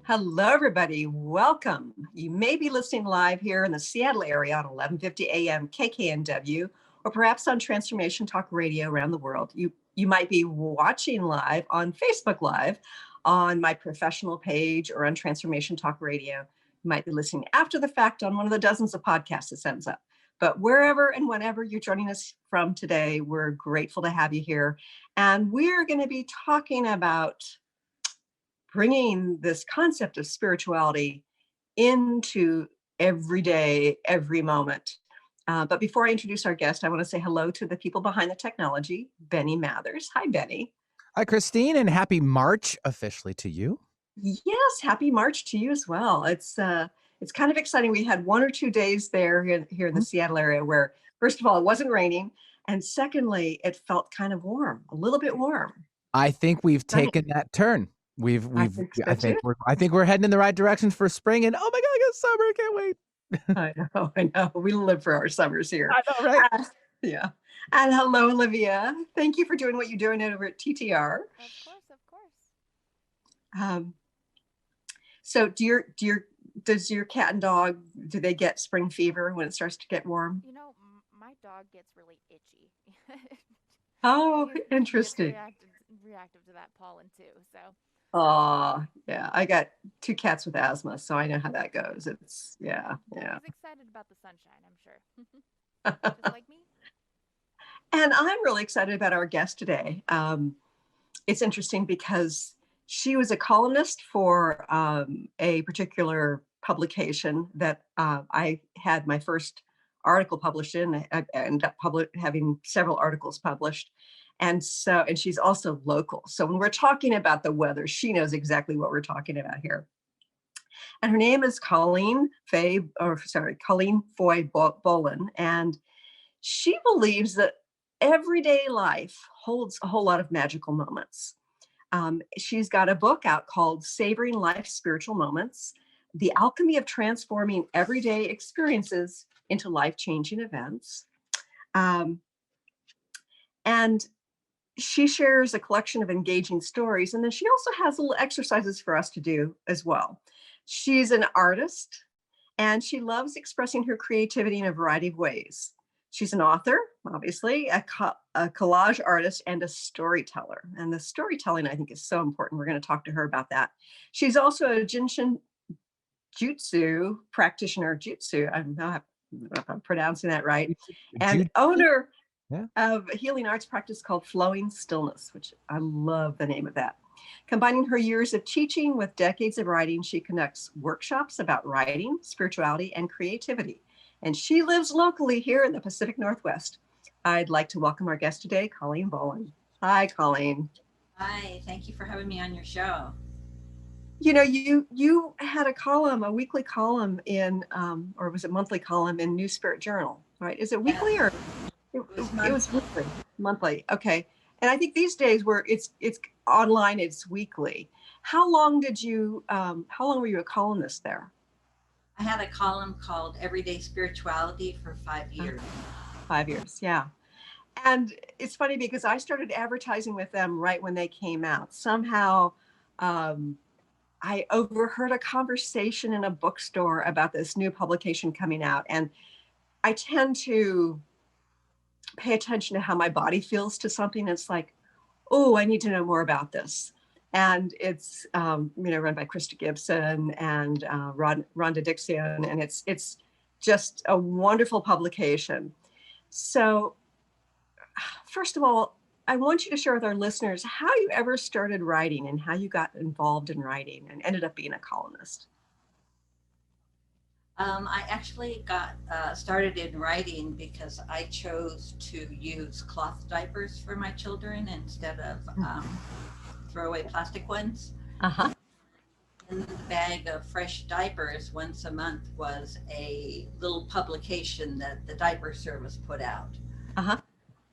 Hello, everybody. Welcome. You may be listening live here in the Seattle area on 1150 AM KKNW, or perhaps on Transformation Talk Radio around the world. You might be watching live on Facebook Live, on my professional page, or on Transformation Talk Radio. You might be listening after the fact on one of the dozens of podcasts it sends up. But wherever and whenever you're joining us from today, we're grateful to have you here. And we're going to be talking about bringing this concept of spirituality into every day, every moment. But before I introduce our guest, I want to say hello to the people behind the technology, Benny Mathers. Hi, Benny. Hi, Christine, and happy March officially to you. Yes, happy March to you as well. It's kind of exciting. We had 1 or 2 days there here in the Seattle area where, first of all, it wasn't raining, and secondly, it felt kind of warm, a little bit warm. I think we've taken that turn. I think we're heading in the right direction for spring, and oh my God, I got summer! I can't wait. I know. We live for our summers here. I know, right? Yeah. And hello, Olivia. Thank you for doing what you're doing over at TTR. Of course. So does your cat and dog, do they get spring fever when it starts to get warm? You know, my dog gets really itchy. Oh, interesting. Reactive to that pollen too. So. Oh, yeah. I got 2 cats with asthma, so I know how that goes. It's, yeah. He's excited about the sunshine, I'm sure. Just like me. And I'm really excited about our guest today. It's interesting because she was a columnist for a particular publication that I had my first article published in. I ended up having several articles published. And she's also local. So when we're talking about the weather, she knows exactly what we're talking about here. And her name is Colleen Foye Bollen. And she believes that everyday life holds a whole lot of magical moments. She's got a book out called Savoring Life's Spiritual Moments: The Alchemy of Transforming Everyday Experiences into Life-Changing Events. And she shares a collection of engaging stories, and then she also has little exercises for us to do as well. She's an artist, and she loves expressing her creativity in a variety of ways. She's an author, obviously, a collage artist, and a storyteller. And the storytelling, I think, is so important. We're going to talk to her about that. She's also a Jinshin Jutsu practitioner. I don't know if I'm pronouncing that right. And owner of a healing arts practice called Flowing Stillness, which I love the name of that. Combining her years of teaching with decades of writing, she conducts workshops about writing, spirituality, and creativity. And she lives locally here in the Pacific Northwest. I'd like to welcome our guest today, Colleen Bollen. Hi, Colleen. Hi, thank you for having me on your show. You know, you had a weekly column in, or was it monthly column in New Spirit Journal, right? Is it weekly or? It was weekly, monthly. Okay. And I think these days where it's online, it's weekly. How long were you a columnist there? I had a column called Everyday Spirituality for 5 years. 5 years, yeah. And it's funny because I started advertising with them right when they came out. Somehow I overheard a conversation in a bookstore about this new publication coming out. And I tend to pay attention to how my body feels to something. It's like, oh, I need to know more about this. And it's run by Krista Gibson and Rhonda Dixon, and it's just a wonderful publication. So first of all, I want you to share with our listeners how you ever started writing and how you got involved in writing and ended up being a columnist. I actually got started in writing because I chose to use cloth diapers for my children instead of throwaway plastic ones. Uh-huh. In the bag of fresh diapers once a month was a little publication that the diaper service put out. Uh-huh.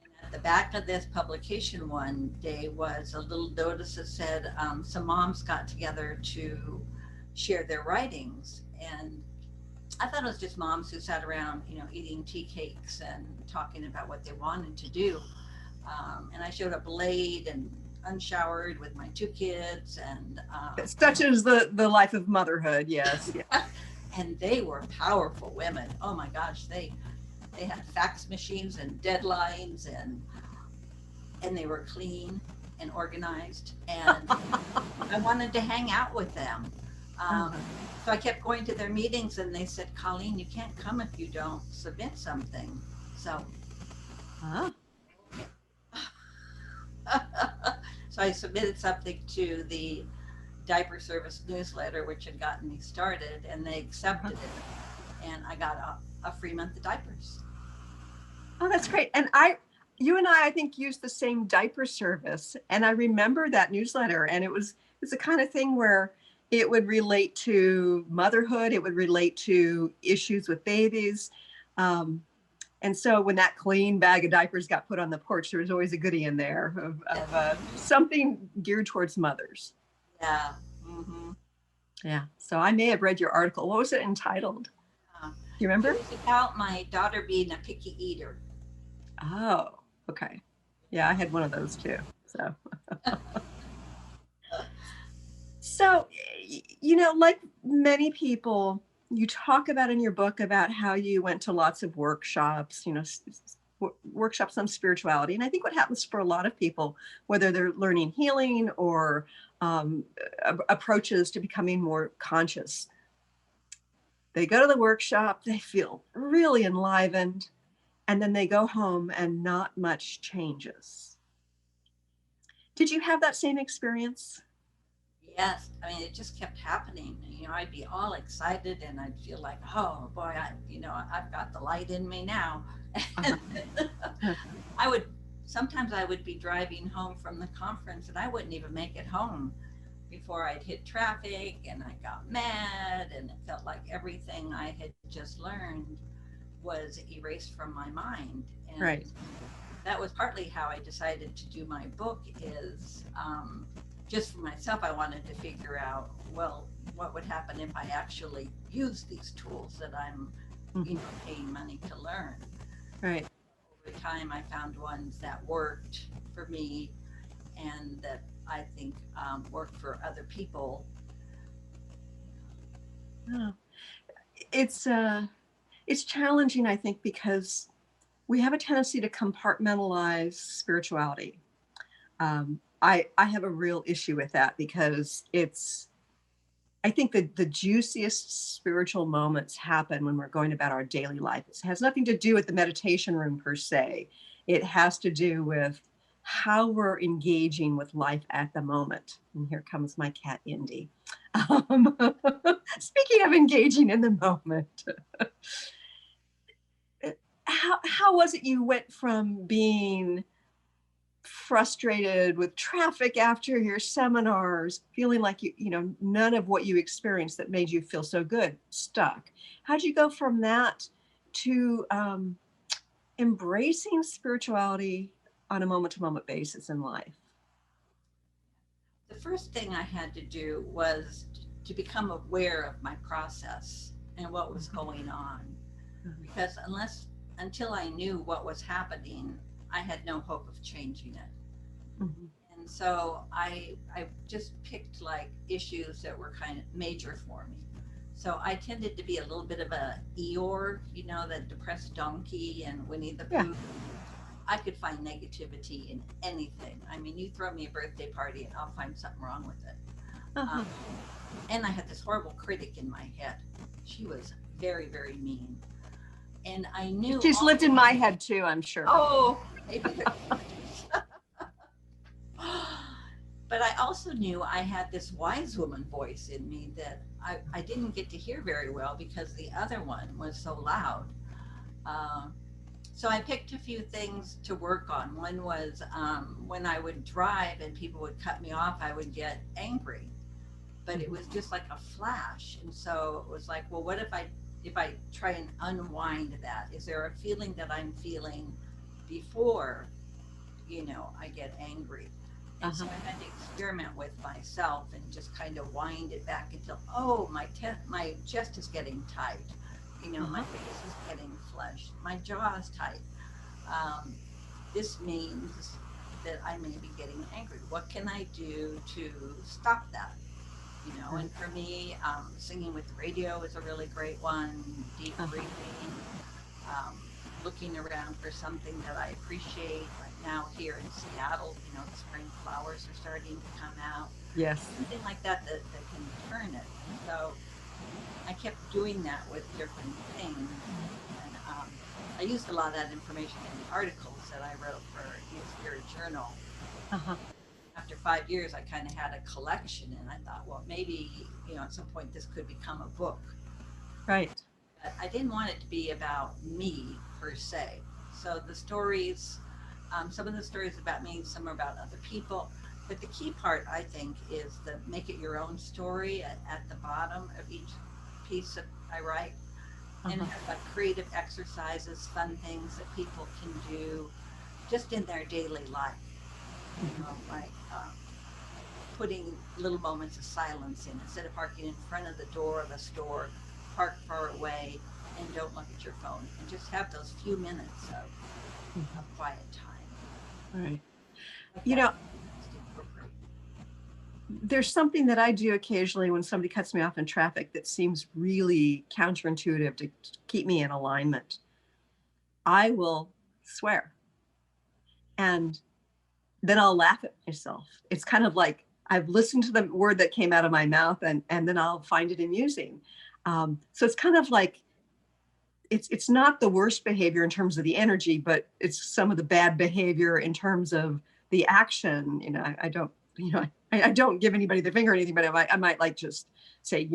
And at the back of this publication one day was a little notice that said some moms got together to share their writings. And I thought it was just moms who sat around, eating tea cakes and talking about what they wanted to do. And I showed up late and unshowered with my 2 kids, and such as the life of motherhood. Yes. Yeah. and they were powerful women. Oh my gosh, they had fax machines and deadlines, and they were clean and organized, and I wanted to hang out with them. So I kept going to their meetings, and they said, Colleen, you can't come if you don't submit something. So so I submitted something to the diaper service newsletter, which had gotten me started, and they accepted it, and I got a free month of diapers. Oh, that's great. And you and I think, used the same diaper service. And I remember that newsletter, and it's the kind of thing where it would relate to motherhood. It would relate to issues with babies. And so when that clean bag of diapers got put on the porch, there was always a goodie in there of something geared towards mothers. Yeah. Mm-hmm. Yeah. So I may have read your article. What was it entitled? Do you remember? It was about my daughter being a picky eater. Oh, okay. Yeah, I had one of those too. So, so, like many people, you talk about in your book about how you went to lots of workshops, workshops on spirituality. And I think what happens for a lot of people, whether they're learning healing or approaches to becoming more conscious, they go to the workshop, they feel really enlivened, and then they go home and not much changes. Did you have that same experience? Yes. I mean, it just kept happening. I'd be all excited, and I'd feel like, oh boy, I've got the light in me now. And sometimes I would be driving home from the conference, and I wouldn't even make it home before I'd hit traffic, and I got mad, and it felt like everything I had just learned was erased from my mind. And right. That was partly how I decided to do my book, is just for myself, I wanted to figure out, well, what would happen if I actually use these tools that I'm paying money to learn. Right. Over time, I found ones that worked for me, and that I think work for other people. Oh. It's challenging, I think, because we have a tendency to compartmentalize spirituality. I have a real issue with that, because I think that the juiciest spiritual moments happen when we're going about our daily life. It has nothing to do with the meditation room per se. It has to do with how we're engaging with life at the moment. And here comes my cat, Indy. Speaking of engaging in the moment, how was it you went from being frustrated with traffic after your seminars, feeling like none of what you experienced that made you feel so good stuck? How'd you go from that to embracing spirituality on a moment-to-moment basis in life? The first thing I had to do was to become aware of my process and what was going on. Because until I knew what was happening, I had no hope of changing it. Mm-hmm. And so I just picked like issues that were kind of major for me. So I tended to be a little bit of a Eeyore, the depressed donkey and Winnie the Pooh. Yeah. I could find negativity in anything. I mean, you throw me a birthday party and I'll find something wrong with it. Uh-huh. And I had this horrible critic in my head. She was very, very mean. And I knew she's lived in my head too, I'm sure. Oh, maybe. But I also knew I had this wise woman voice in me that I didn't get to hear very well because the other one was so loud. So I picked a few things to work on. One was when I would drive and people would cut me off, I would get angry. But it was just like a flash. And so it was like, well, what if I try and unwind that? Is there a feeling that I'm feeling before, I get angry? And so I had to experiment with myself and just kind of wind it back until, oh, my chest is getting tight. My face is getting flushed, my jaw is tight. This means that I may be getting angry. What can I do to stop that? And for me, singing with the radio is a really great one. Deep breathing, looking around for something that I appreciate. Right now here in Seattle, the spring flowers are starting to come out. Yes. Something like that can turn it. And so I kept doing that with different things. And I used a lot of that information in the articles that I wrote for Spirit Journal. After 5 years, I kind of had a collection, and I thought, well, maybe, at some point this could become a book. Right. But I didn't want it to be about me per se. So the stories, some of the stories about me, some are about other people. But the key part, I think, is the make it your own story at the bottom of each piece that I write. And it has like creative exercises, fun things that people can do just in their daily life. Like putting little moments of silence in. Instead of parking in front of the door of a store, park far away and don't look at your phone, and just have those few minutes of quiet time. Right. Like there's something that I do occasionally when somebody cuts me off in traffic that seems really counterintuitive to keep me in alignment. I will swear. And then I'll laugh at myself. It's kind of like I've listened to the word that came out of my mouth, and then I'll find it amusing. So it's kind of like, it's not the worst behavior in terms of the energy, but it's some of the bad behavior in terms of the action. I don't give anybody the finger or anything, but I might like just say,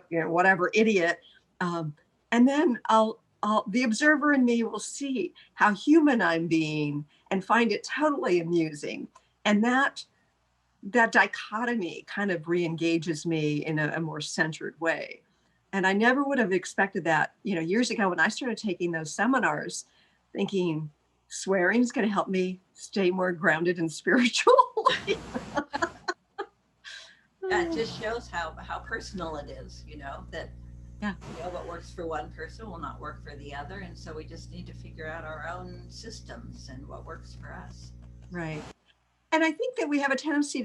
whatever, idiot. And then the observer in me will see how human I'm being and find it totally amusing. And that dichotomy kind of re-engages me in a more centered way. And I never would have expected that, years ago when I started taking those seminars, thinking swearing is going to help me stay more grounded and spiritual. That just shows how personal it is, that what works for one person will not work for the other. And so we just need to figure out our own systems and what works for us. Right. And I think that we have a tendency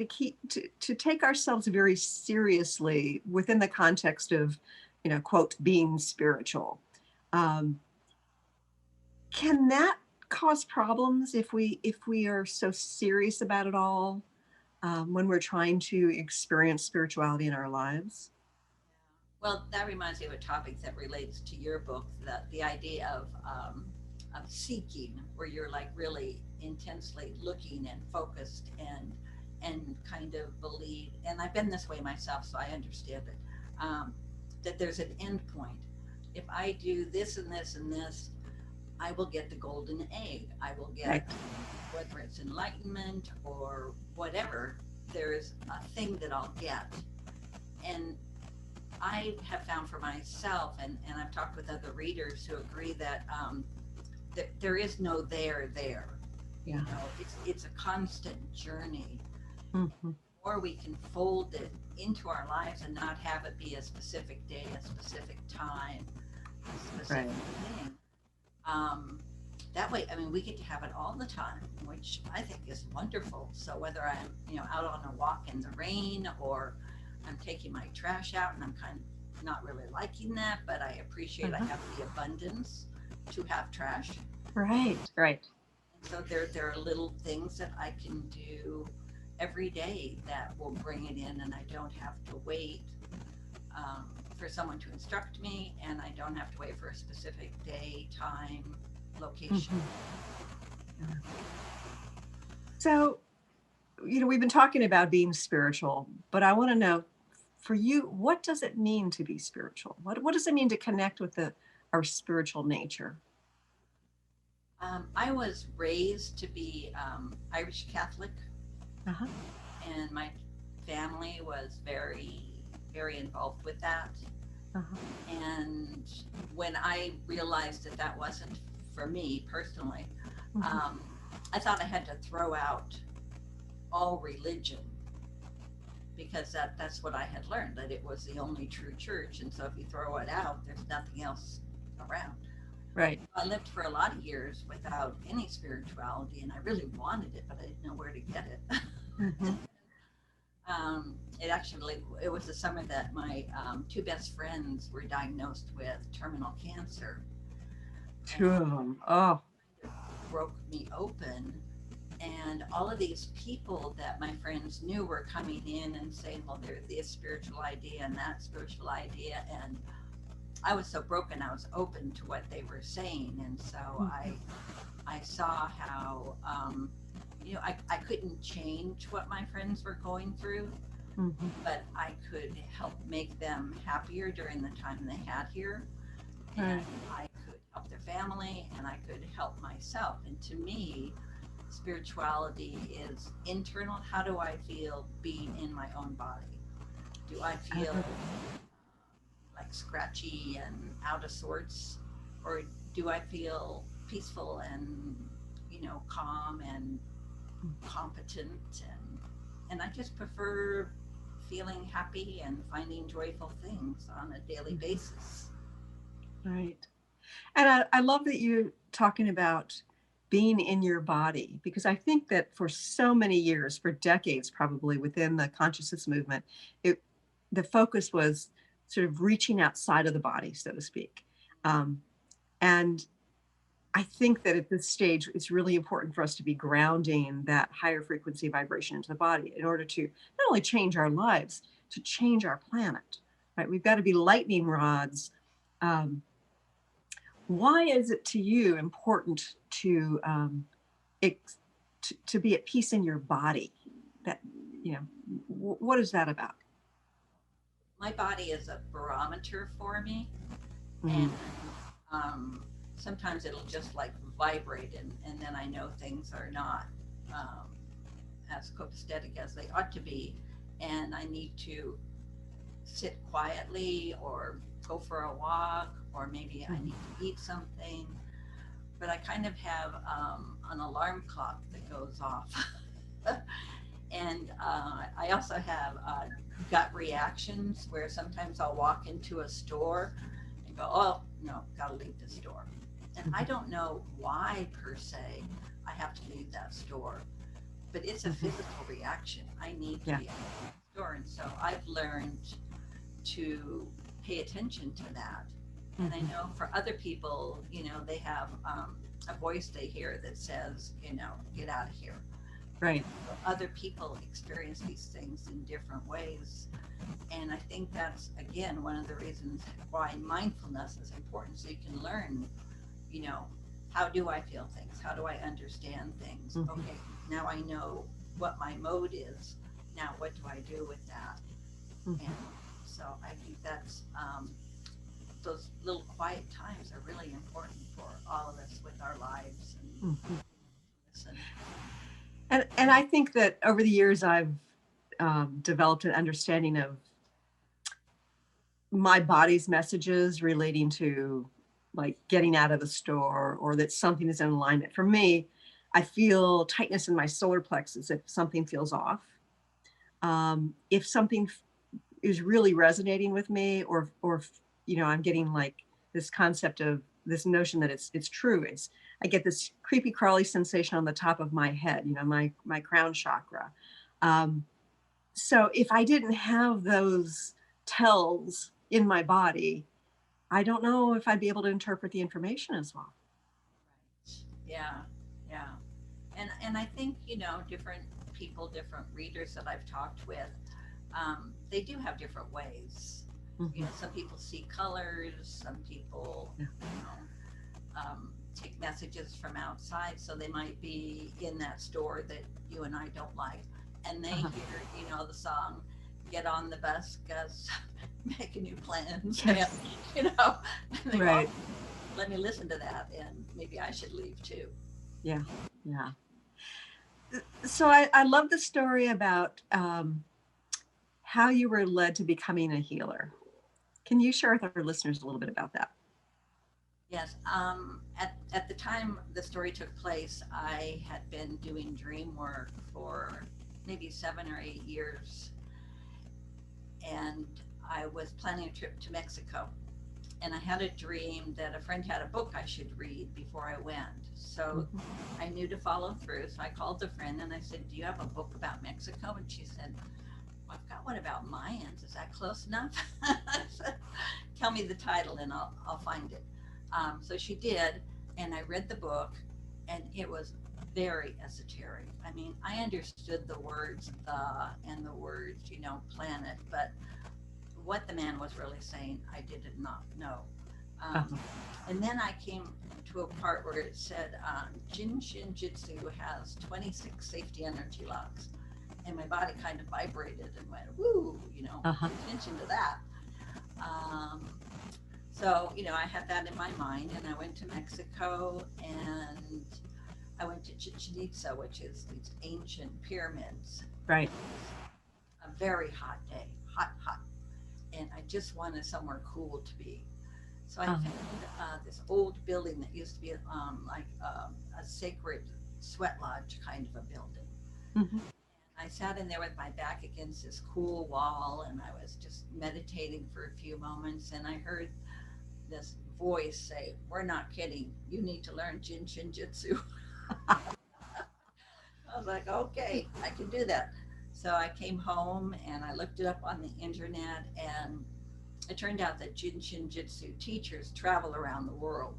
to take ourselves very seriously within the context of, quote, being spiritual. Can that cause problems if we are so serious about it all when we're trying to experience spirituality in our lives? Well, that reminds me of a topic that relates to your book, the idea of seeking, where you're like really intensely looking and focused and kind of believe. And I've been this way myself, so I understand it. That there's an end point. If I do this and this and this, I will get the golden egg. I will get, whether it's enlightenment or whatever, there's a thing that I'll get. And I have found for myself, and I've talked with other readers who agree that there is no there. Yeah. It's a constant journey. Mm-hmm. Or we can fold it into our lives and not have it be a specific day, a specific time, a specific thing. That way, we get to have it all the time, which I think is wonderful. So whether I'm, out on a walk in the rain, or I'm taking my trash out and I'm kind of not really liking that, but I appreciate I have the abundance to have trash. Right. So there are little things that I can do every day that will bring it in, and I don't have to wait for someone to instruct me, and I don't have to wait for a specific day, time, location. Mm-hmm. So, we've been talking about being spiritual, but I want to know, for you, what does it mean to be spiritual? What does it mean to connect with our spiritual nature? I was raised to be Irish Catholic, and my family was very, very involved with that. And when I realized that wasn't for me personally, I thought I had to throw out all religion, because that's what I had learned, that it was the only true church. And so if you throw it out, there's nothing else around. Right. I lived for a lot of years without any spirituality, and I really wanted it, but I didn't know where to get it. Mm-hmm. It was the summer that my two best friends were diagnosed with terminal cancer. Two of them. Oh. It broke me open, and all of these people that my friends knew were coming in and saying, well, there's this spiritual idea and that spiritual idea, and I was so broken, I was open to what they were saying. And so I saw how, I couldn't change what my friends were going through, Mm-hmm. but I could help make them happier during the time they had here. Right. And I could help their family, and I could help myself. And to me, spirituality is internal. How do I feel being in my own body? Do I feel like scratchy and out of sorts, or do I feel peaceful and calm and competent, and I just prefer feeling happy and finding joyful things on a daily basis. Right. And I love that you're talking about being in your body, because I think that for so many years, for decades probably, within the consciousness movement, the focus was sort of reaching outside of the body, so to speak. And I think that at this stage, it's really important for us to be grounding that higher frequency vibration into the body in order to not only change our lives, to change our planet, right? We've got to be lightning rods. Why is it to you important to be at peace in your body? That, what is that about? My body is a barometer for me, Mm-hmm. and sometimes it'll just like vibrate, and then I know things are not as copacetic as they ought to be, and I need to sit quietly or go for a walk, or maybe I need to eat something. But I kind of have an alarm clock that goes off. And I also have gut reactions where sometimes I'll walk into a store and go, oh, no, gotta leave the store. And I don't know why per se I have to leave that store, but it's a physical reaction. I need to be at the store. And so I've learned to pay attention to that. And I know for other people, they have a voice they hear that says, get out of here. Right. Other people experience these things in different ways. And I think that's, again, one of the reasons why mindfulness is important. So you can learn, how do I feel things? How do I understand things? Mm-hmm. Okay, now I know what my mode is. Now what do I do with that? Mm-hmm. And so I think that's, those little quiet times are really important for all of us with our lives. And listen. And I think that over the years, I've developed an understanding of my body's messages relating to like getting out of the store, or that something is in alignment. For me, I feel tightness in my solar plexus if something feels off. If something is really resonating with me, or I'm getting like this concept of this notion that it's true. I get this creepy crawly sensation on the top of my head, my crown chakra. So if I didn't have those tells in my body, I don't know if I'd be able to interpret the information as well. Yeah. And I think, different people, different readers that I've talked with, they do have different ways. Mm-hmm. Some people see colors, some people, take messages from outside. So they might be in that store that you and I don't like, and they hear, the song, "Get on the bus, Gus, making new plans." And, they Right. go, let me listen to that, and maybe I should leave too. Yeah. So I love the story about how you were led to becoming a healer. Can you share with our listeners a little bit about that? Yes. At the time the story took place, I had been doing dream work for maybe 7 or 8 years, and I was planning a trip to Mexico. And I had a dream that a friend had a book I should read before I went. So I knew to follow through. So I called the friend and I said, do you have a book about Mexico? And she said, well, I've got one about Mayans. Is that close enough? I said, tell me the title and I'll find it. So she did. And I read the book and it was very esoteric. I mean, I understood the words the and the words, you know, planet, but what the man was really saying, I did not know. And then I came to a part where it said, Jin Shin Jitsu has 26 safety energy locks. And my body kind of vibrated and went, woo, you know, pay attention to that. So, you know, I had that in my mind and I went to Mexico and I went to Chichen Itza, which is these ancient pyramids. Right. A very hot day, hot. And I just wanted somewhere cool to be. So I found this old building that used to be like a sacred sweat lodge kind of a building. I sat in there with my back against this cool wall and I was just meditating for a few moments and I heard this voice say, we're not kidding, you need to learn Jin Shin Jitsu. I was like, okay, I can do that. So I came home and I looked it up on the internet and it turned out that Jin Shin Jitsu teachers travel around the world.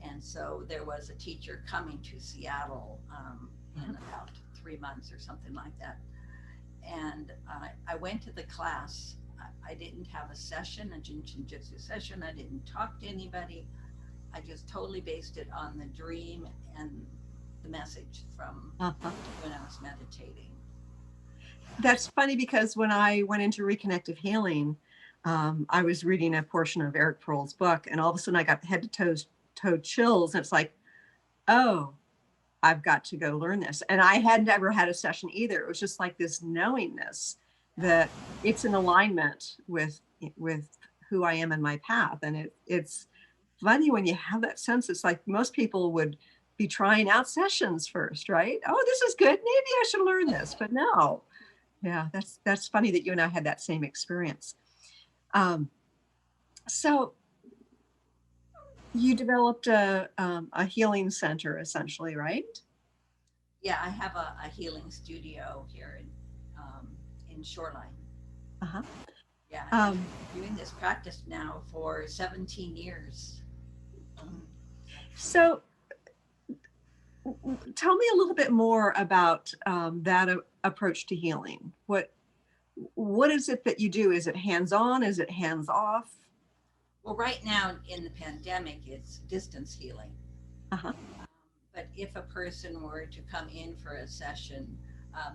And so there was a teacher coming to Seattle in about 3 months or something like that. And I went to the class. I didn't have a session, a Jin Shin Jitsu session. I didn't talk to anybody. I just totally based it on the dream and the message from when I was meditating. That's funny because when I went into reconnective healing, I was reading a portion of Eric Pearl's book and all of a sudden I got head to toe chills. And it's like, oh, I've got to go learn this. And I hadn't ever had a session either. It was just like this knowingness that it's in alignment with who I am in my path. And it's funny when you have that sense. It's like most people would be trying out sessions first, right? Oh, this is good. Maybe I should learn this, but no. Yeah, that's funny that you and I had that same experience. So you developed a healing center essentially, right? Yeah, I have a healing studio here in Shoreline. Yeah, I've been doing this practice now for 17 years. So tell me a little bit more about that approach to healing. What is it that you do? Is it hands-on? Is it hands-off? Well, right now in the pandemic, it's distance healing. But if a person were to come in for a session,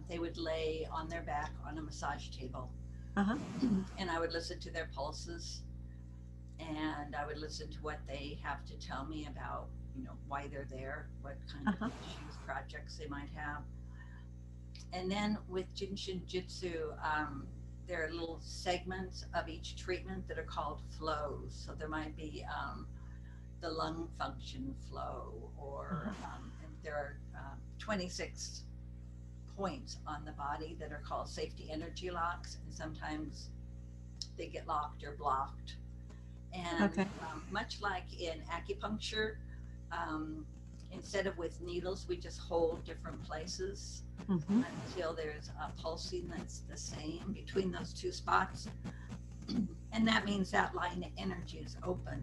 they would lay on their back on a massage table. And I would listen to their pulses and I would listen to what they have to tell me about, you know, why they're there, what kind of issues, projects they might have. And then with Jin Shin Jitsu, there are little segments of each treatment that are called flows. So there might be the lung function flow, or there are 26 points on the body that are called safety energy locks. And sometimes they get locked or blocked. And much like in acupuncture, instead of with needles, we just hold different places until there's a pulsing that's the same between those two spots. And that means that line of energy is open.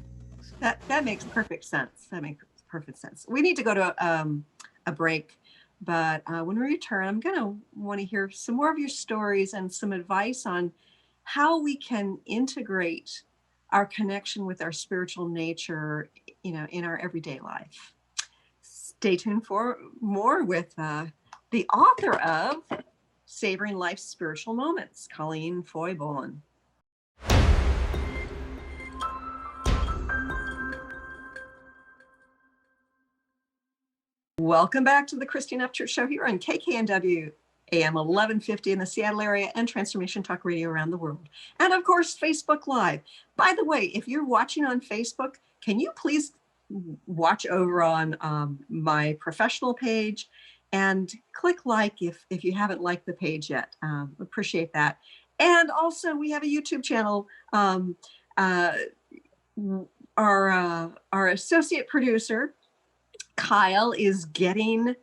That makes perfect sense. That makes perfect sense. We need to go to a break, but when we return, I'm going to want to hear some more of your stories and some advice on how we can integrate our connection with our spiritual nature, you know, in our everyday life. Stay tuned for more with the author of Savoring Life's Spiritual Moments, Colleen Foye Bollen. Welcome back to the Christine Upchurch Show here on KKNW AM 1150 in the Seattle area and Transformation Talk Radio around the world. And of course, Facebook Live. By the way, if you're watching on Facebook, can you please watch over on my professional page and click like if you haven't liked the page yet. Appreciate that. And also we have a YouTube channel our associate producer, Kyle, is getting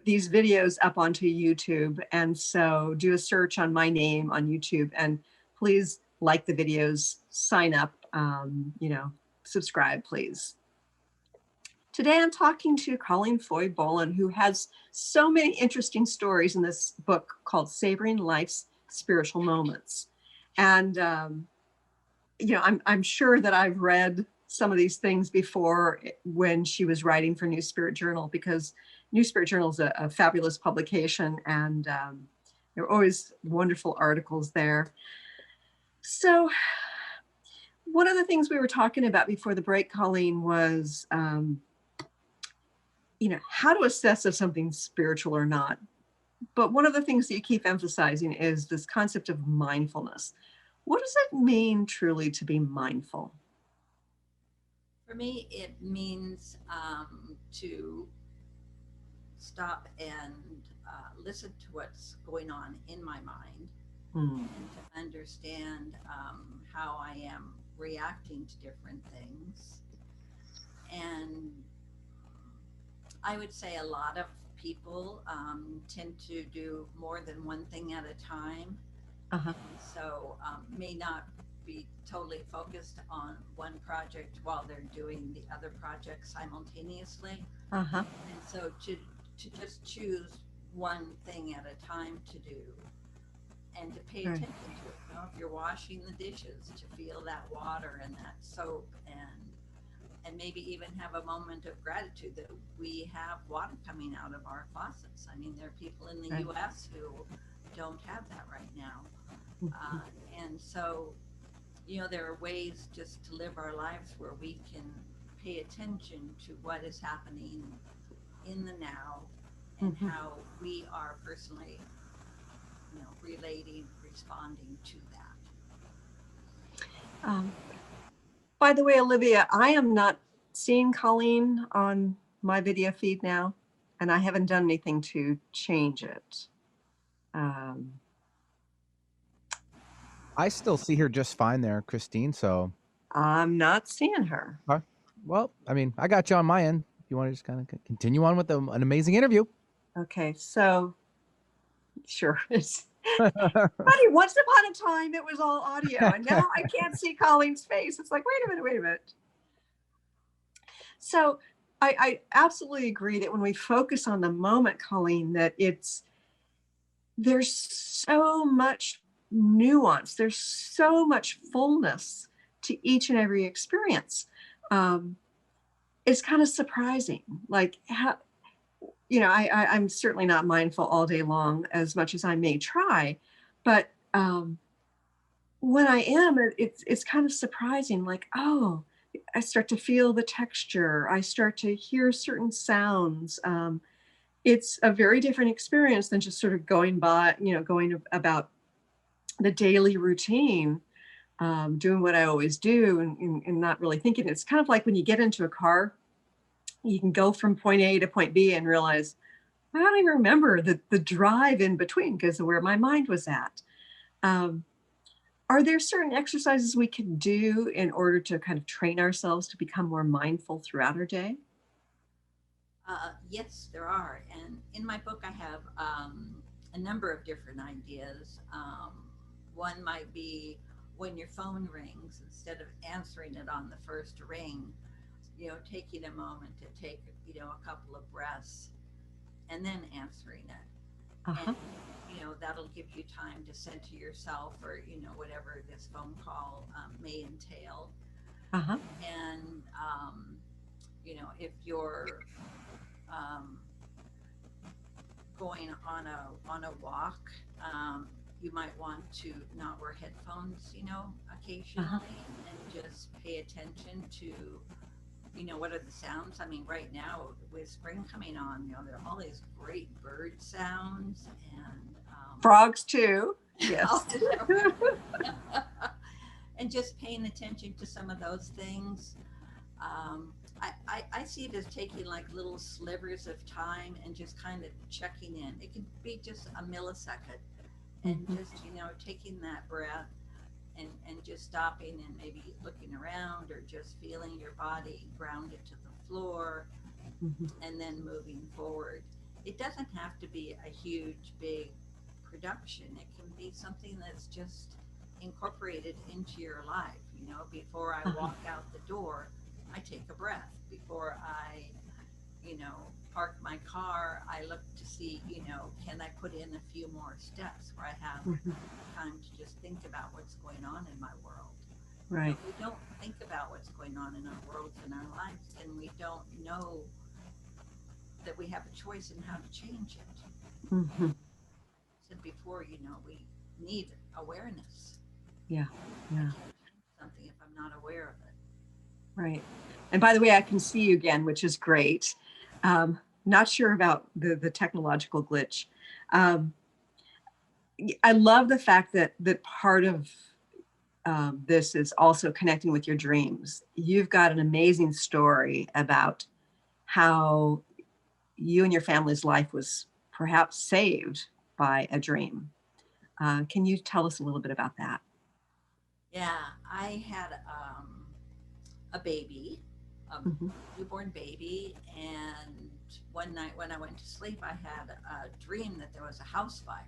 these videos up onto YouTube. And so do a search on my name on YouTube, and please like the videos, sign up, subscribe, please. Today I'm talking to Colleen Foye Bollen, who has so many interesting stories in this book called Savoring Life's Spiritual Moments. And, I'm sure that I've read some of these things before when she was writing for New Spirit Journal, because New Spirit Journal is a fabulous publication, and there are always wonderful articles there. So one of the things we were talking about before the break, Colleen, was how to assess if something's spiritual or not. But one of the things that you keep emphasizing is this concept of mindfulness. What does it mean truly to be mindful? For me, it means to stop and listen to what's going on in my mind, and to understand how I am reacting to different things. And I would say a lot of people tend to do more than one thing at a time. So may not be totally focused on one project while they're doing the other project simultaneously. And so to just choose one thing at a time to do, and to pay attention to it. If you're washing the dishes, to feel that water and that soap, and maybe even have a moment of gratitude that we have water coming out of our faucets. I mean, there are people in the U.S. who don't have that right now. And so, there are ways just to live our lives where we can pay attention to what is happening in the now, and how we are personally, relating, responding to that. By the way, Olivia, I am not seeing Colleen on my video feed now, and I haven't done anything to change it. I still see her just fine there, Christine, so. I'm not seeing her. Well, I mean, I got you on my end. If you want to just kind of continue on with an amazing interview. Okay, so, sure. Buddy, once upon a time, it was all audio, and now I can't see Colleen's face. It's like, wait a minute. So I absolutely agree that when we focus on the moment, Colleen, that there's so much nuance, there's so much fullness to each and every experience. It's kind of surprising, like how, I'm certainly not mindful all day long as much as I may try, but when I am, it's kind of surprising, like, oh, I start to feel the texture. I start to hear certain sounds. It's a very different experience than just sort of going about the daily routine, doing what I always do, and not really thinking. It's kind of like when you get into a car, you can go from point A to point B and realize, I don't even remember the drive in between because of where my mind was at. Are there certain exercises we can do in order to kind of train ourselves to become more mindful throughout our day? Yes, there are. And in my book, I have a number of different ideas. One might be when your phone rings, instead of answering it on the first ring, taking a moment to take, a couple of breaths and then answering it. And that'll give you time to center yourself, or whatever this phone call may entail. And if you're going on a walk, you might want to not wear headphones occasionally, and just pay attention to what are the sounds. I mean, right now with spring coming on, there are all these great bird sounds, and frogs too. Yes. And just paying attention to some of those things. I see it as taking like little slivers of time and just kind of checking in. It could be just a millisecond, and just taking that breath and just stopping and maybe looking around or just feeling your body grounded to the floor, and then moving forward. It doesn't have to be a huge, big production. It can be something that's just incorporated into your life. You know, before I walk out the door, I take a breath. Before I, you know, park my car, I look to see, you know, can I put in a few more steps where I have time to just think about what's going on in my world. Right. If we don't think about what's going on in our worlds and our lives, then we don't know that we have a choice in how to change it. Said before, you know, we need awareness. Yeah. I can't change something if I'm not aware of it. Right. And by the way, I can see you again, which is great. Not sure about the technological glitch. I love the fact that part of this is also connecting with your dreams. You've got an amazing story about how you and your family's life was perhaps saved by a dream. Can you tell us a little bit about that? Yeah, I had a baby, a newborn baby, and one night when I went to sleep, I had a dream that there was a house fire.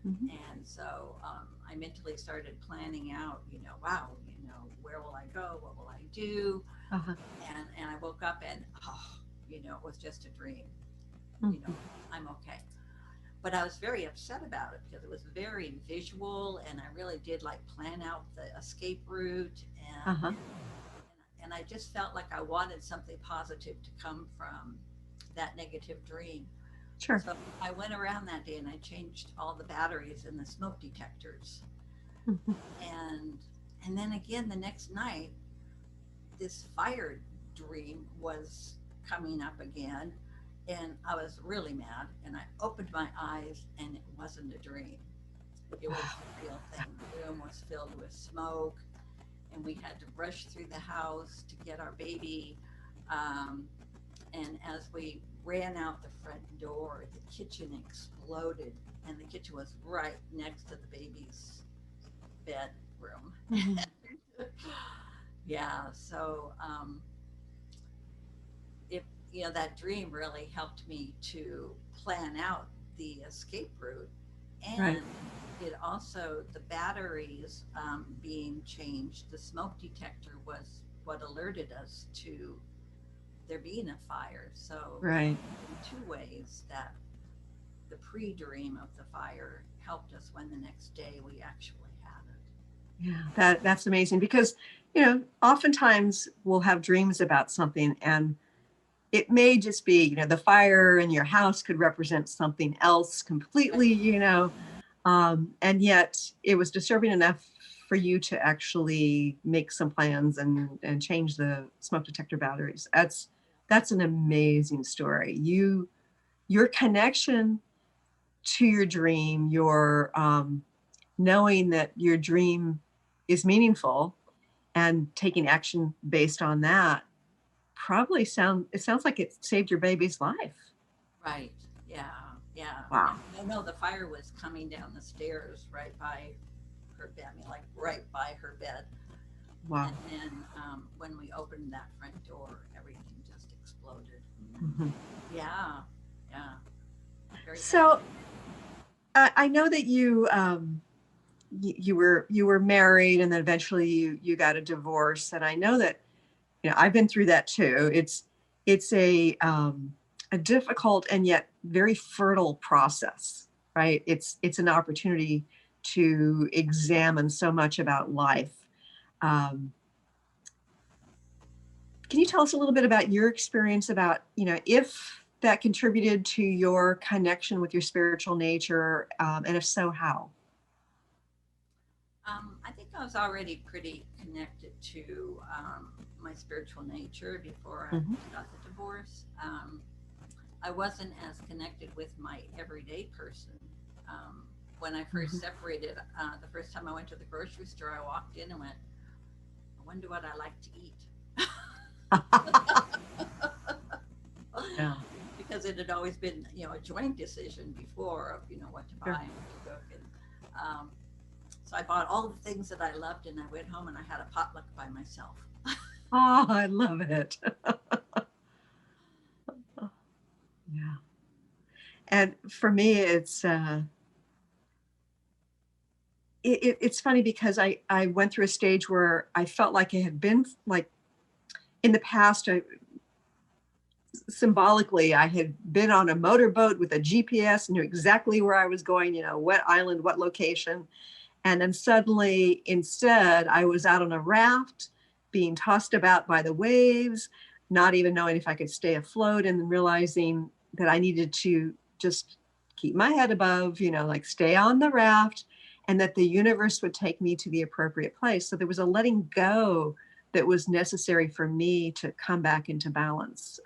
And so I mentally started planning out, you know, wow, you know, where will I go? What will I do? And I woke up and, you know, it was just a dream. You know, I'm okay. But I was very upset about it because it was very visual, and I really did like plan out the escape route, and I just felt like I wanted something positive to come from that negative dream. Sure. So I went around that day and I changed all the batteries in the smoke detectors. And then again the next night, this fire dream was coming up again, and I was really mad, and I opened my eyes and it wasn't a dream. It was a real thing. The room was filled with smoke, and we had to rush through the house to get our baby. And as we ran out the front door, the kitchen exploded, and the kitchen was right next to the baby's bedroom. Yeah, so if you know, that dream really helped me to plan out the escape route, and it also, the batteries being changed, the smoke detector was what alerted us to there being a fire. So in two ways, that the pre-dream of the fire helped us when the next day we actually had it. Yeah, that's amazing, because, you know, oftentimes we'll have dreams about something, and it may just be, you know, the fire in your house could represent something else completely, you know, and yet it was disturbing enough for you to actually make some plans and change the smoke detector batteries. That's an amazing story. Your connection to your dream, your knowing that your dream is meaningful and taking action based on that, probably sounds like it saved your baby's life. Right. Yeah. Wow. No, the fire was coming down the stairs right by her bed. I mean, like right by her bed. Wow. And then when we opened that front door, everything just exploded. Yeah. So I know that you were married, and then eventually you got a divorce, and I know that, you know, I've been through that too. It's a difficult and yet very fertile process, right? It's an opportunity to examine so much about life. Can you tell us a little bit about your experience, about, you know, if that contributed to your connection with your spiritual nature, and if so, how? I think I was already pretty connected to my spiritual nature before I got the divorce. I wasn't as connected with my everyday person. When I first separated, the first time I went to the grocery store, I walked in and went, I wonder what I like to eat. Yeah. Because it had always been, you know, a joint decision before of, you know, what to buy and what to cook. And So I bought all the things that I loved, and I went home and I had a potluck by myself. Oh, I love it. Yeah. And for me, it's funny because I went through a stage where I felt like it had been like in the past, symbolically, I had been on a motorboat with a GPS, knew exactly where I was going, what island, what location. And then suddenly, instead, I was out on a raft being tossed about by the waves, not even knowing if I could stay afloat, and then realizing that I needed to just keep my head above, like stay on the raft, and that the universe would take me to the appropriate place. So there was a letting go that was necessary for me to come back into balance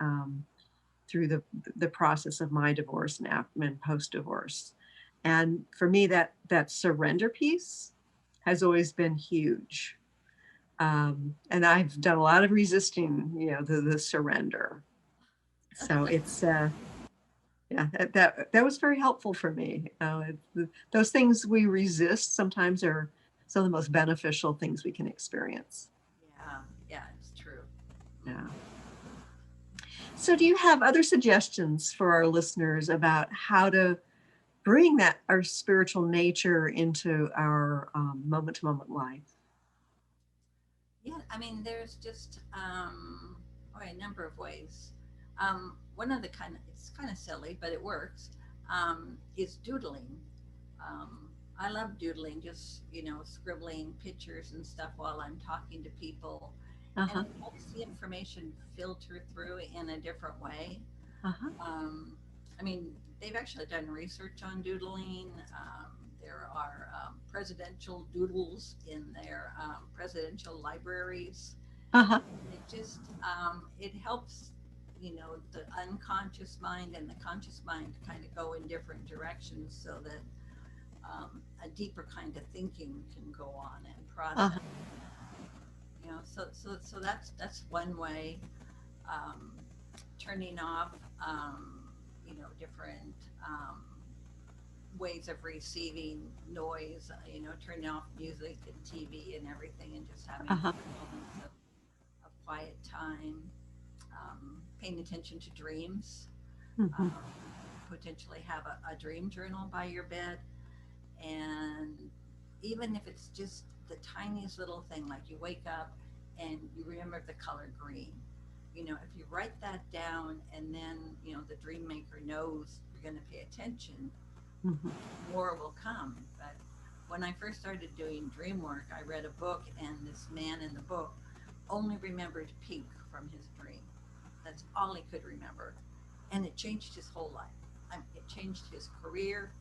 through the process of my divorce and post-divorce. And for me, that surrender piece has always been huge. And I've done a lot of resisting, the surrender. So it's, yeah, that was very helpful for me. Those things we resist sometimes are some of the most beneficial things we can experience. Yeah, it's true. Yeah. So do you have other suggestions for our listeners about how to bring our spiritual nature into our moment-to-moment life? Yeah, I mean, there's just a number of ways. One of the it's kind of silly, but it works, is doodling. I love doodling, just, scribbling pictures and stuff while I'm talking to people. Uh-huh. And it helps the information filter through in a different way. Uh-huh. I mean, they've actually done research on doodling. There are presidential doodles in their presidential libraries. Uh-huh. It just, it helps, the unconscious mind and the conscious mind kind of go in different directions so that a deeper kind of thinking can go on and process. Uh-huh. So that's one way. Turning off, different ways of receiving noise, turning off music and TV and everything, and just having moments of quiet time, paying attention to dreams, Mm-hmm. potentially have a dream journal by your bed. And even if it's just the tiniest little thing, like you wake up and you remember the color green, if you write that down, and then, the dream maker knows you're going to pay attention, Mm-hmm. more will come. But when I first started doing dream work, I read a book, and this man in the book only remembered pink from his dream. That's all he could remember. And it changed his whole life. It changed his career.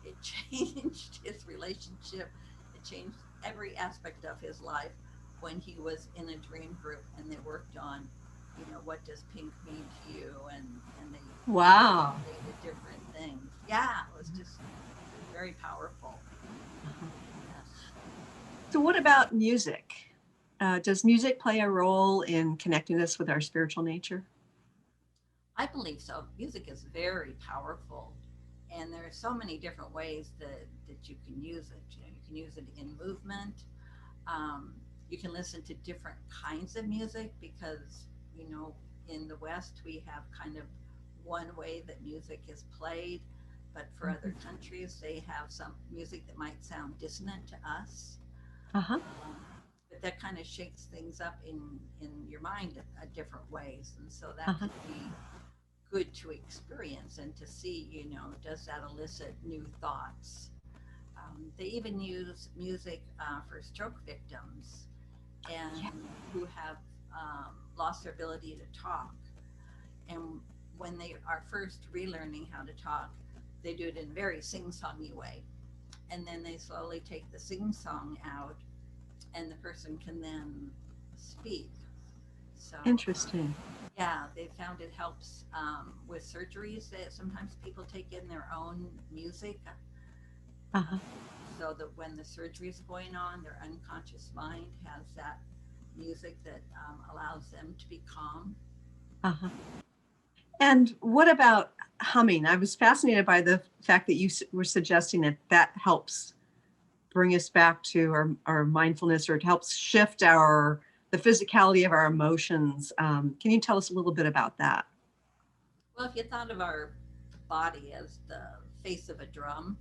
It changed his relationship. It changed every aspect of his life when he was in a dream group and they worked on, what does pink mean to you? And they Wow. did different things. Yeah, it was just very powerful. Yes. So what about music? Does music play a role in connecting us with our spiritual nature? I believe so. Music is very powerful, and there are so many different ways that you can use it. You can use it in movement. You can listen to different kinds of music because, in the West, we have kind of one way that music is played, but for other countries, they have some music that might sound dissonant to us. Uh-huh. But that kind of shakes things up in your mind at different ways. And so that Uh-huh. could be good to experience and to see, does that elicit new thoughts? They even use music for stroke victims and who have lost their ability to talk. And when they are first relearning how to talk, they do it in a very sing-songy way. And then they slowly take the sing-song out, and the person can then speak. So Interesting. yeah, they found it helps with surgeries. That sometimes people take in their own music, Uh-huh. so that when the surgery is going on, their unconscious mind has that music that allows them to be calm. Uh-huh. And what about humming? I was fascinated by the fact that you were suggesting that helps bring us back to our mindfulness, or it helps shift the physicality of our emotions. Can you tell us a little bit about that? Well, if you thought of our body as the face of a drum,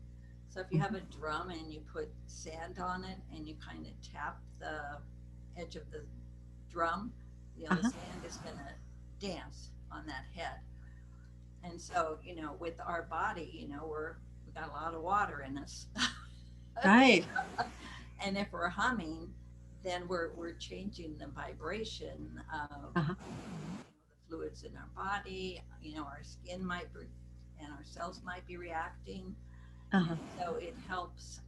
so if you have a drum and you put sand on it and you kind of tap the edge of the drum, the sand is going to dance on that head. And so, with our body, we got a lot of water in us. Right. And if we're humming, then we're changing the vibration of the fluids in our body. Our skin might be, and our cells might be reacting. So it helps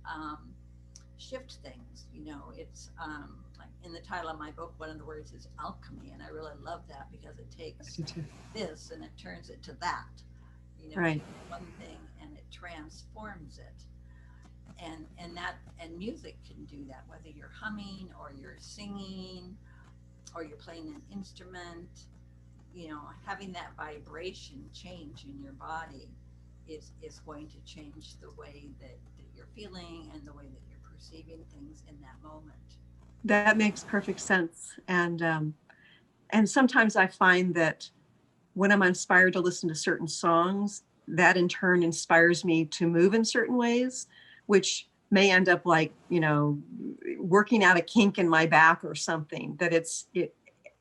shift things. It's like in the title of my book, one of the words is alchemy, and I really love that because it takes this and it turns it to that. Right. One thing and it transforms it. And music can do that, whether you're humming or you're singing or you're playing an instrument. Having that vibration change in your body is going to change the way that you're feeling and the way that you're perceiving things in that moment. That makes perfect sense. And sometimes I find that when I'm inspired to listen to certain songs, that in turn inspires me to move in certain ways, which may end up like, working out a kink in my back or something.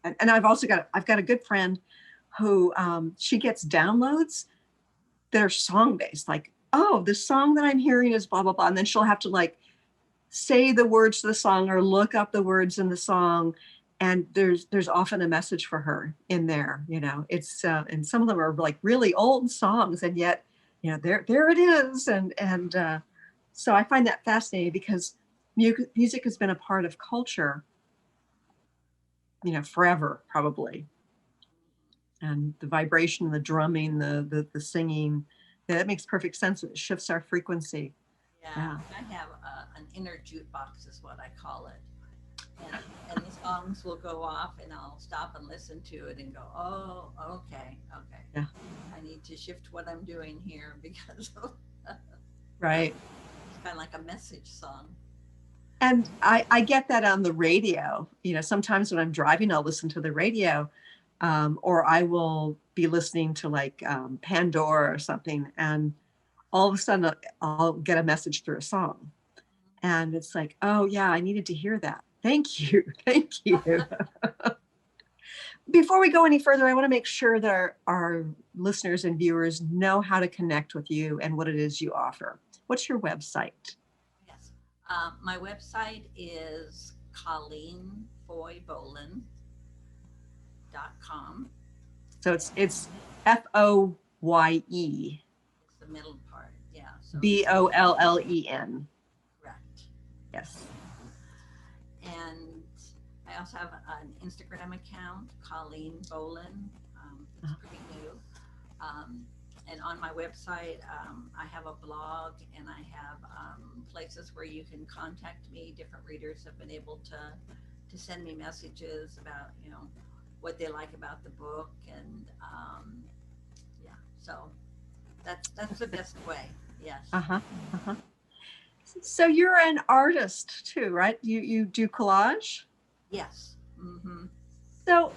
And I've got a good friend who she gets downloads that are song based, like, oh, the song that I'm hearing is blah, blah, blah. And then she'll have to like say the words to the song or look up the words in the song. And there's often a message for her in there, it's, and some of them are like really old songs, and yet, there it is. And so I find that fascinating because music has been a part of culture, forever, probably. And the vibration, the drumming, the singing, that makes perfect sense. It shifts our frequency. Yeah. I have an inner jukebox is what I call it. And the songs will go off and I'll stop and listen to it and go, oh, okay. Yeah. I need to shift what I'm doing here because right. It's kind of like a message song. And I get that on the radio. Sometimes when I'm driving, I'll listen to the radio, or I will be listening to like Pandora or something. And all of a sudden I'll get a message through a song. And it's like, oh yeah, I needed to hear that. Thank you. Thank you. Before we go any further, I want to make sure that our listeners and viewers know how to connect with you and what it is you offer. What's your website? Yes. My website is Colleen Foye Bollen.com. So it's Foye. It's the middle part. Yeah. So Bollen. Correct. Yes. And I also have an Instagram account, Colleen Bollen. It's pretty new. And on my website, I have a blog and I have places where you can contact me. Different readers have been able to send me messages about, what they like about the book. And so that's the best way. Yes. So you're an artist too, right? You do collage? Yes. Mm-hmm. So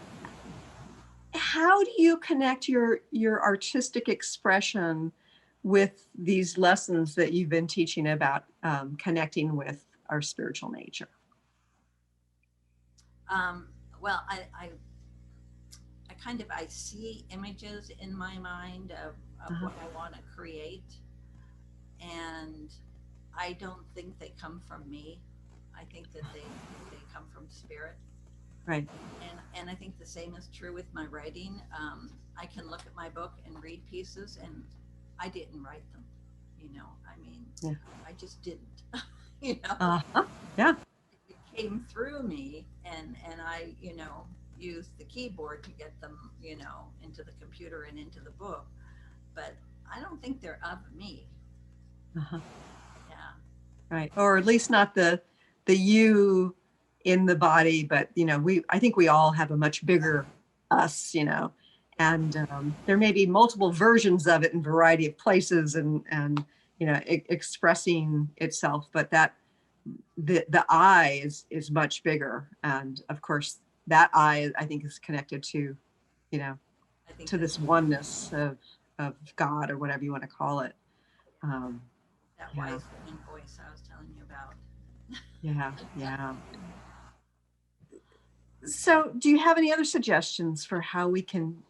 how do you connect your artistic expression with these lessons that you've been teaching about connecting with our spiritual nature? Well, I see images in my mind of what I want to create, and I don't think they come from me. I think that they come from spirit. Right. And I think the same is true with my writing. I can look at my book and read pieces, and I didn't write them. I just didn't. Yeah. It came through me, and I, used the keyboard to get them, into the computer and into the book. But I don't think they're of me. Yeah. Right. Or at least not the you in the body, but I think we all have a much bigger us, and there may be multiple versions of it in a variety of places and expressing itself, but that the I is much bigger. And of course, that I think is connected to, you know, to this oneness of God or whatever you want to call it. That wise woman voice I was telling you about. Yeah. So do you have any other suggestions for how we can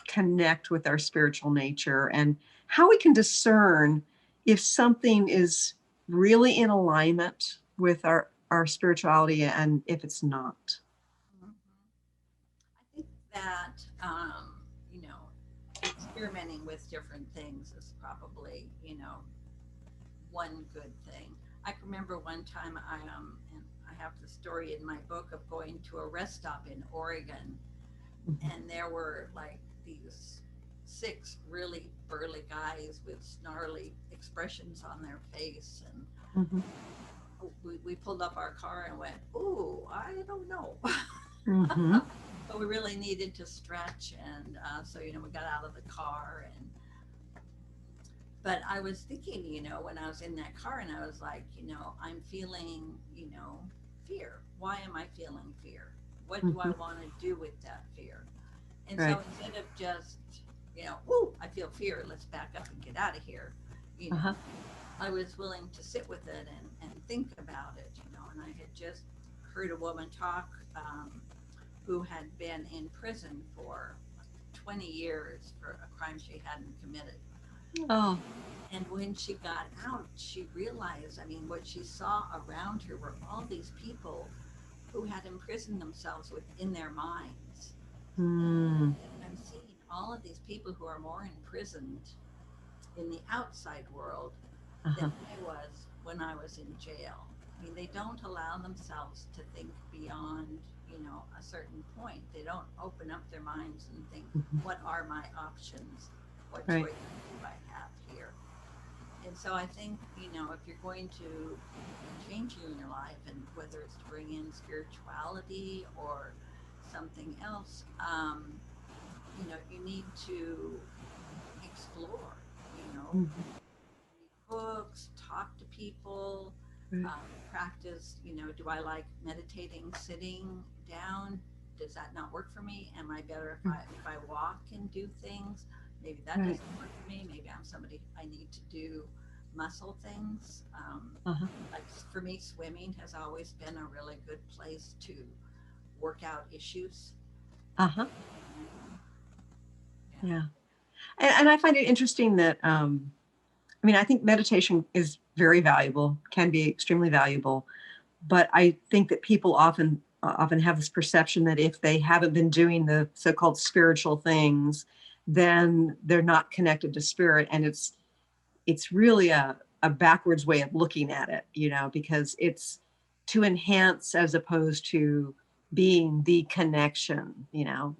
connect with our spiritual nature and how we can discern if something is really in alignment with our spirituality and if it's not? I think that, you know, experimenting with different things is probably, you know, one good thing. I can remember one time and I have the story in my book of going to a rest stop in Oregon, and there were like these 6 really burly guys with snarly expressions on their face, and we pulled up our car and went, "Ooh, I don't know." But we really needed to stretch, and so, you know, we got out of the car. But I was thinking, you know, when I was in that car, and I was like, you know, I'm feeling, you know, fear. Why am I feeling fear? What do I want to do with that fear? And so instead of just, you know, "Ooh, I feel fear, let's back up and get out of here," you know, I was willing to sit with it and think about it, you know. And I had just heard a woman talk who had been in prison for 20 years for a crime she hadn't committed. Oh. And when she got out, she realized, I mean, what she saw around her were all these people who had imprisoned themselves within their minds. And I'm seeing all of these people who are more imprisoned in the outside world than I was when I was in jail. I mean, they don't allow themselves to think beyond, you know, a certain point. They don't open up their minds and think, what are my options? What choices do I have here? And so I think, you know, if you're going to change in your life, and whether it's to bring in spirituality or something else, you know, you need to explore, you know, read books, talk to people, practice, you know, do I like meditating sitting down? Does that not work for me? Am I better if I walk and do things? Maybe that doesn't work for me. Maybe I'm somebody, I need to do muscle things. Like for me, swimming has always been a really good place to work out issues. Yeah. And I find it interesting that, I mean, I think meditation is very valuable, can be extremely valuable, but I think that people often have this perception that if they haven't been doing the so-called spiritual things, then they're not connected to spirit. And it's really a backwards way of looking at it, you know, because it's to enhance as opposed to being the connection. You know,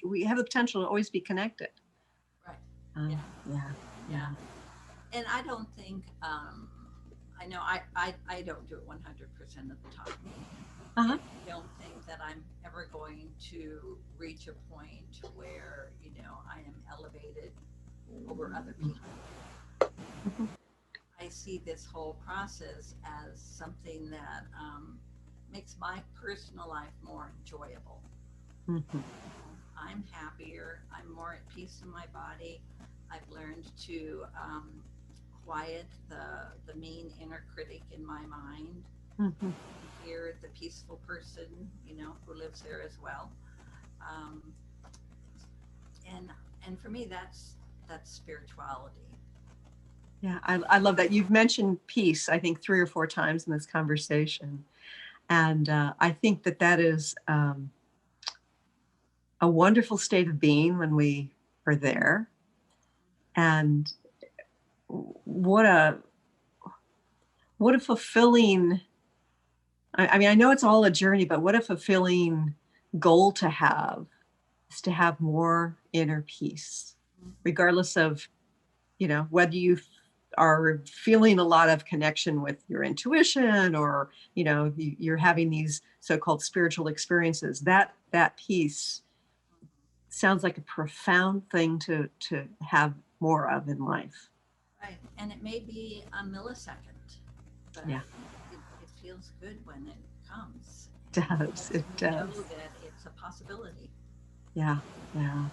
we have the potential to always be connected. Right. Yeah. And I don't think, I know I don't do it 100% of the time. I don't think that I'm ever going to reach a point where, you know, I am elevated over other people. I see this whole process as something that makes my personal life more enjoyable. I'm happier. I'm more at peace in my body. I've learned to quiet the mean inner critic in my mind. Hear the peaceful person, you know, who lives there as well. And for me, that's spirituality. Yeah, I love that. You've mentioned peace, I think 3 or 4 times in this conversation. And I think that is a wonderful state of being when we are there. And what a fulfilling, I mean, I know it's all a journey, but what a fulfilling goal to have is to have more inner peace, regardless of, you know, whether you are feeling a lot of connection with your intuition or, you know, you're having these so-called spiritual experiences. That peace sounds like a profound thing to have more of in life. Right. And it may be a millisecond, but feels good when it comes. It does. It You know does. that it's a possibility. Yeah. Yeah.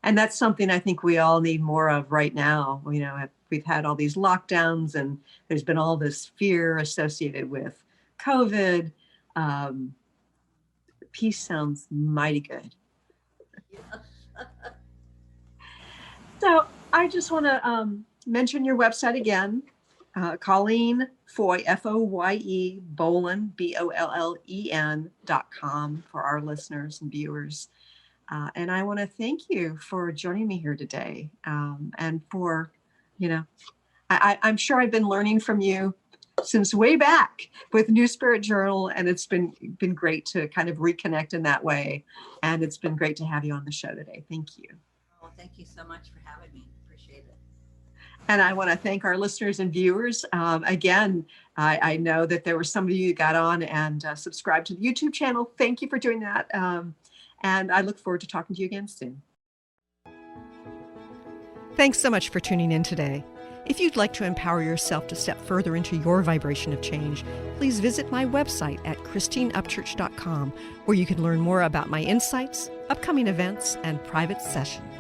And that's something I think we all need more of right now. You know, we've had all these lockdowns and there's been all this fear associated with COVID. Peace sounds mighty good. So I just want to mention your website again, Colleen Foye, Foye Bollen, BOLLEN.com for our listeners and viewers. And I want to thank you for joining me here today. And for, you know, I'm sure I've been learning from you since way back with New Spirit Journal, and it's been great to kind of reconnect in that way. And it's been great to have you on the show today. Thank you. Well, thank you so much for having me. Appreciate it. And I want to thank our listeners and viewers. Again, I know that there were some of you who got on and subscribed to the YouTube channel. Thank you for doing that. And I look forward to talking to you again soon. Thanks so much for tuning in today. If you'd like to empower yourself to step further into your vibration of change, please visit my website at christineupchurch.com, where you can learn more about my insights, upcoming events, and private sessions.